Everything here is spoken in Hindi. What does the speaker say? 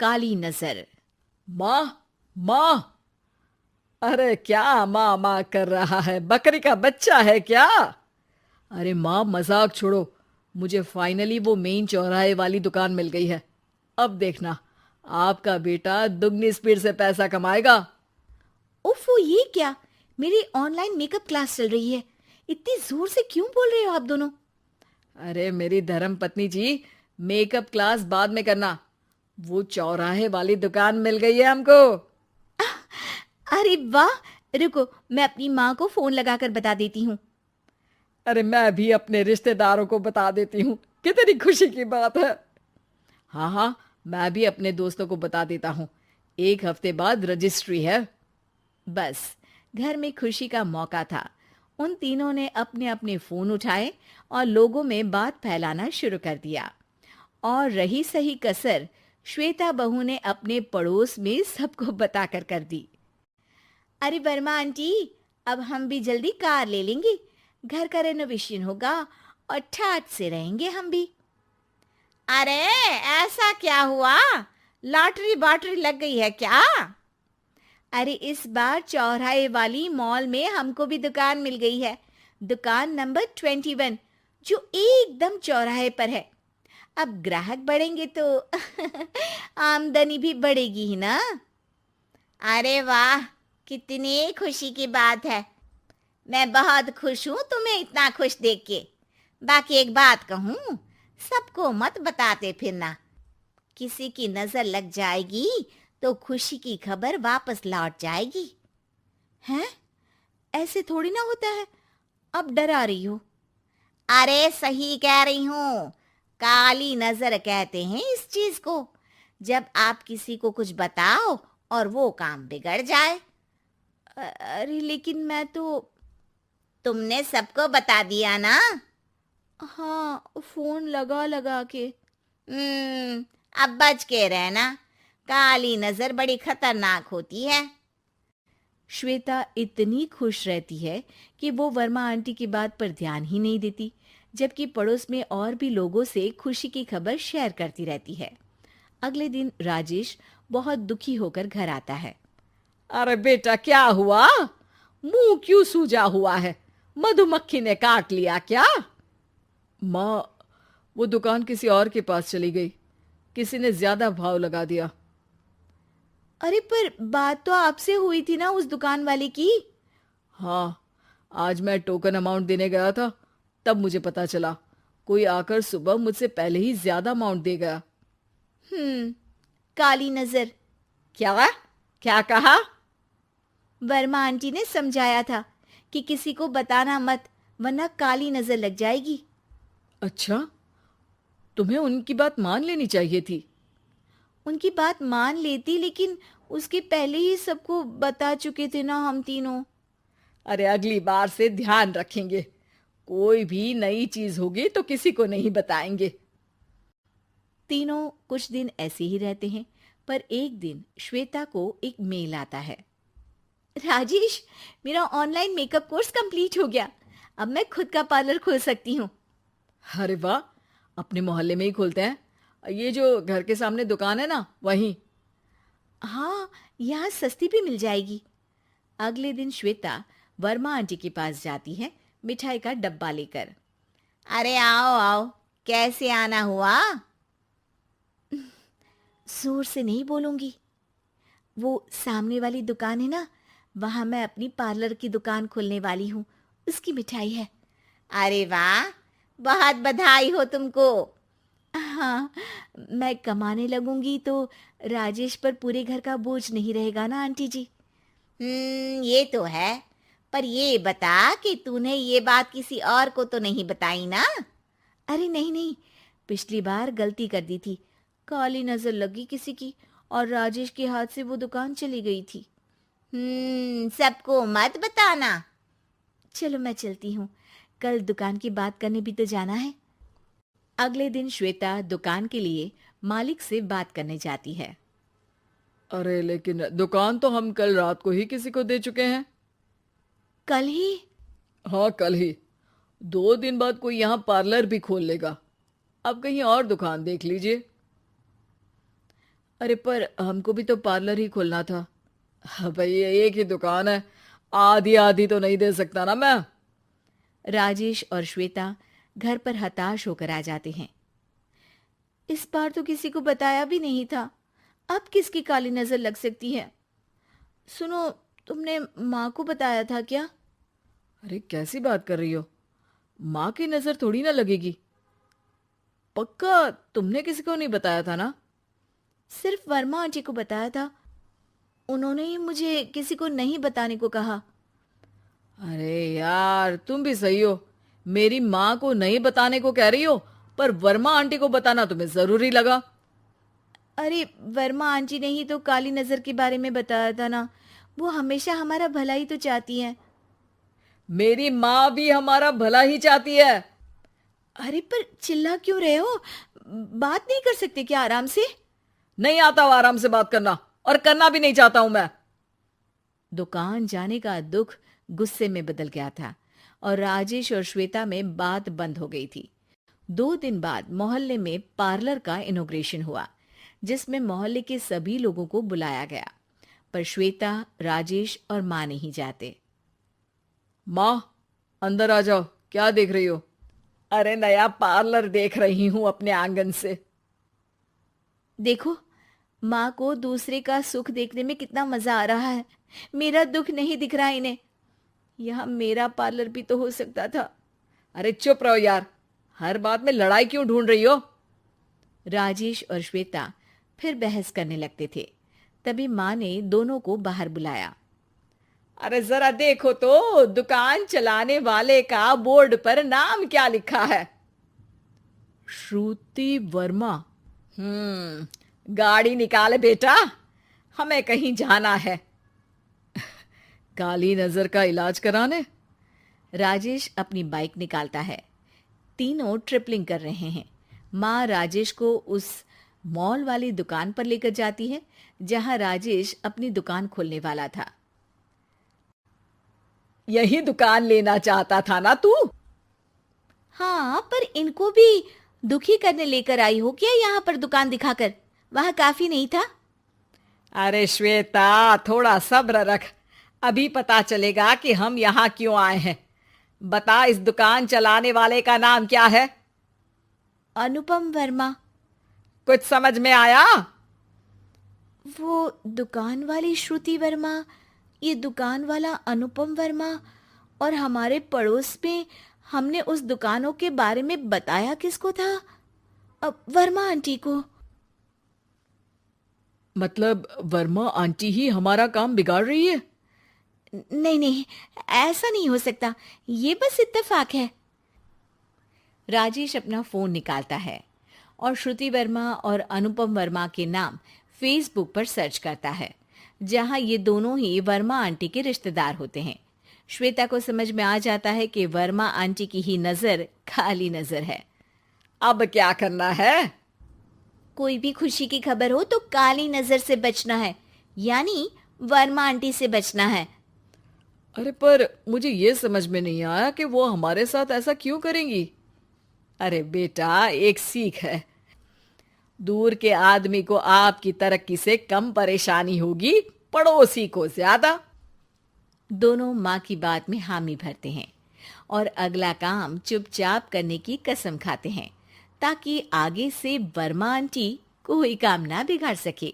काली नजर। माँ, माँ। अरे क्या माँ माँ कर रहा है? बकरी का बच्चा है क्या? अरे माँ, मजाक छोड़ो। मुझे फाइनली वो मेन चौराहे वाली दुकान मिल गई है। अब देखना, आपका बेटा दुगनी स्पीड से पैसा कमाएगा। उफ़ो, ये क्या? मेरी ऑनलाइन मेकअप क्लास चल रही है। इतनी जोर से क्यों बोल रहे हो आप दोनों? अरे मेरी धर्म पत्नी जी, मेकअप क्लास बाद में करना। वो चौराहे वाली दुकान मिल गई है हमको। अरे वाह! रुको, मैं अपनी माँ को फोन लगाकर बता देती हूँ। अरे मैं भी अपने रिश्तेदारों को बता देती हूँ। कितनी खुशी की बात है। हाँ हाँ, मैं भी अपने दोस्तों को बता देता हूँ। 1 हफ्ते बाद रजिस्ट्री है। बस, घर में खुशी का मौका था। उन तीनों ने अपने अपने फोन उठाए और लोगों में बात फैलाना शुरू कर दिया। और रही सही कसर, श्वेता बहू ने अपने पड़ोस में सबको बताकर कर दी। अरे वर्मा आंटी, अब हम भी जल्दी कार ले लेंगे। घर का रेनोवेशन होगा और ठाट से रहेंगे हम भी। अरे, ऐसा क्या हुआ? लॉटरी बाटरी लग गई है क्या? अरे, इस बार चौराहे वाली मॉल में हमको भी दुकान मिल गई है। दुकान नंबर 21, जो एकदम चौराहे पर है। अब ग्राहक बढ़ेंगे तो आमदनी भी बढ़ेगी ही ना। अरे वाह, कितनी खुशी की बात है। मैं बहुत खुश हूँ तुम्हें इतना खुश देख के। बाकी एक बात कहूँ, सबको मत बताते फिरना। किसी की नजर लग जाएगी तो खुशी की खबर वापस लौट जाएगी। हैं? ऐसे थोड़ी ना होता है। अब डरा रही हो? अरे सही कह रही हूँ। काली नजर कहते हैं इस चीज को, जब आप किसी को कुछ बताओ और वो काम बिगड़ जाए। अरे लेकिन मैं तो। तुमने सबको बता दिया ना? हाँ, फोन लगा लगा के। अब बच के रहना। काली नजर बड़ी खतरनाक होती है। श्वेता इतनी खुश रहती है कि वो वर्मा आंटी की बात पर ध्यान ही नहीं देती, जबकि पड़ोस में और भी लोगों से खुशी की खबर शेयर करती रहती है। अगले दिन राजेश बहुत दुखी होकर घर आता है। अरे बेटा, क्या हुआ? मुंह क्यों सूजा हुआ है? मधुमक्खी ने काट लिया क्या? माँ, वो दुकान किसी और के पास चली गई। किसी ने ज्यादा भाव लगा दिया। अरे पर बात तो आपसे हुई थी ना उस दुकान वाले की। हाँ, आज मैं टोकन अमाउंट देने गया था, तब मुझे पता चला। कोई आकर सुबह मुझसे पहले ही ज्यादा अमाउंट दे गया। हम्म, काली नजर। क्या? क्या कहा? वर्मा आंटी ने समझाया था कि किसी को बताना मत, वरना काली नजर लग जाएगी। अच्छा, तुम्हें उनकी बात मान लेनी चाहिए थी। उनकी बात मान लेती, लेकिन उसके पहले ही सबको बता चुके थे ना हम तीनों। अरे अगली बार से ध्यान रखेंगे। कोई भी नई चीज होगी तो किसी को नहीं बताएंगे। तीनों कुछ दिन ऐसे ही रहते हैं, पर एक दिन श्वेता को एक मेल आता है। राजेश, मेरा ऑनलाइन मेकअप कोर्स कंप्लीट हो गया। अब मैं खुद का पार्लर खोल सकती हूँ। अरे वाह, अपने मोहल्ले में ही खोलते हैं। ये जो घर के सामने दुकान है ना, वहीं। हाँ, यहाँ सस्ती भी मिल जाएगी। अगले दिन श्वेता वर्मा आंटी के पास जाती है, मिठाई का डब्बा लेकर। अरे आओ आओ, कैसे आना हुआ? जोर से नहीं बोलूंगी। वो सामने वाली दुकान है ना, वहां मैं अपनी पार्लर की दुकान खोलने वाली हूँ। उसकी मिठाई है। अरे वाह, बहुत बधाई हो तुमको। हाँ, मैं कमाने लगूंगी तो राजेश पर पूरे घर का बोझ नहीं रहेगा ना आंटी जी। ये तो है। पर ये बता कि तूने ये बात किसी और को तो नहीं बताई ना? अरे नहीं नहीं, पिछली बार गलती कर दी थी। काली नजर लगी किसी की और राजेश के हाथ से वो दुकान चली गई थी। सबको मत बताना। चलो मैं चलती हूँ, कल दुकान की बात करने भी तो जाना है। अगले दिन श्वेता दुकान के लिए मालिक से बात करने जाती है। अरे लेकिन दुकान तो हम कल रात को ही किसी को दे चुके हैं। कल ही? हाँ, कल ही। 2 दिन बाद कोई यहाँ पार्लर भी खोल लेगा। अब कहीं और दुकान देख लीजिए। अरे पर हमको भी तो पार्लर ही खोलना था। हाँ भाई, एक ही दुकान है, आधी आधी तो नहीं दे सकता ना मैं। राजेश और श्वेता घर पर हताश होकर आ जाते हैं। इस बार तो किसी को बताया भी नहीं था, अब किसकी काली नजर लग सकती है। सुनो, तुमने माँ को बताया था क्या? अरे कैसी बात कर रही हो, माँ की नजर थोड़ी ना लगेगी। पक्का तुमने किसी को नहीं बताया था ना? सिर्फ वर्मा आंटी को बताया था, उन्होंने ही मुझे किसी को नहीं बताने को कहा। अरे यार, तुम भी सही हो, मेरी माँ को नहीं बताने को कह रही हो, पर वर्मा आंटी को बताना तुम्हें जरूरी लगा। अरे वर्मा आंटी ने ही तो काली नजर के बारे में बताया था ना, वो हमेशा हमारा भला ही तो चाहती है। मेरी माँ भी हमारा भला ही चाहती है। अरे पर चिल्ला क्यों रहे हो? बात नहीं कर सकते क्या आराम से? नहीं आता हो आराम से बात करना, और करना भी नहीं चाहता हूं मैं। दुकान जाने का दुख गुस्से में बदल गया था और राजेश और श्वेता में बात बंद हो गई थी। 2 दिन बाद मोहल्ले में पार्लर का इनॉग्रेशन हुआ, जिसमें मोहल्ले के सभी लोगों को बुलाया गया, पर श्वेता, राजेश और माँ नहीं जाते। माँ, अंदर आ जाओ, क्या देख रही हो? अरे नया पार्लर देख रही हूं अपने आंगन से। देखो, माँ को दूसरे का सुख देखने में कितना मजा आ रहा है, मेरा दुख नहीं दिख रहा इन्हें। यह मेरा पार्लर भी तो हो सकता था। अरे चुप रहो यार, हर बात में लड़ाई क्यों ढूंढ रही हो? राजेश और श्वेता फिर बहस करने लगते थे। तभी माँ ने दोनों को बाहर बुलाया। अरे जरा देखो तो, दुकान चलाने वाले का बोर्ड पर नाम क्या लिखा है? श्रुति वर्मा। गाड़ी निकाले बेटा, हमें कहीं जाना है। काली नजर का इलाज कराने? राजेश अपनी बाइक निकालता है। तीनों ट्रिपलिंग कर रहे हैं। माँ राजेश को उस मॉल वाली दुकान पर लेकर जाती है जहां राजेश अपनी दुकान खोलने वाला था। यही दुकान लेना चाहता था ना तू? हाँ, पर इनको भी दुखी करने लेकर आई हो क्या यहाँ पर दुकान दिखाकर? वहां काफी नहीं था? अरे श्वेता, थोड़ा सब्र रख, अभी पता चलेगा कि हम यहाँ क्यों आए हैं। बता, इस दुकान चलाने वाले का नाम क्या है? अनुपम वर्मा। कुछ समझ में आया? वो दुकान वाली श्रुति वर्मा, ये दुकान वाला अनुपम वर्मा, और हमारे पड़ोस में हमने उस दुकानों के बारे में बताया किसको था? अब वर्मा आंटी को। मतलब वर्मा आंटी ही हमारा काम बिगाड़ रही है? नहीं नहीं, ऐसा नहीं हो सकता, ये बस इत्तेफाक है। राजेश अपना फोन निकालता है और श्रुति वर्मा और अनुपम वर्मा के नाम फेसबुक पर सर्च करता है, जहां ये दोनों ही वर्मा आंटी के रिश्तेदार होते हैं। श्वेता को समझ में आ जाता है कि वर्मा आंटी की ही नजर काली नजर है। अब क्या करना है? कोई भी खुशी की खबर हो तो काली नजर से बचना है, यानी वर्मा आंटी से बचना है। अरे पर मुझे ये समझ में नहीं आया कि वो हमारे साथ ऐसा क्यों करेंगी। अरे बेटा, एक सीख है, दूर के आदमी को आपकी तरक्की से कम परेशानी होगी, पड़ोसी को ज्यादा। दोनों माँ की बात में हामी भरते हैं और अगला काम चुपचाप करने की कसम खाते हैं, ताकि आगे से वर्मा आंटी कोई काम ना बिगाड़ सके।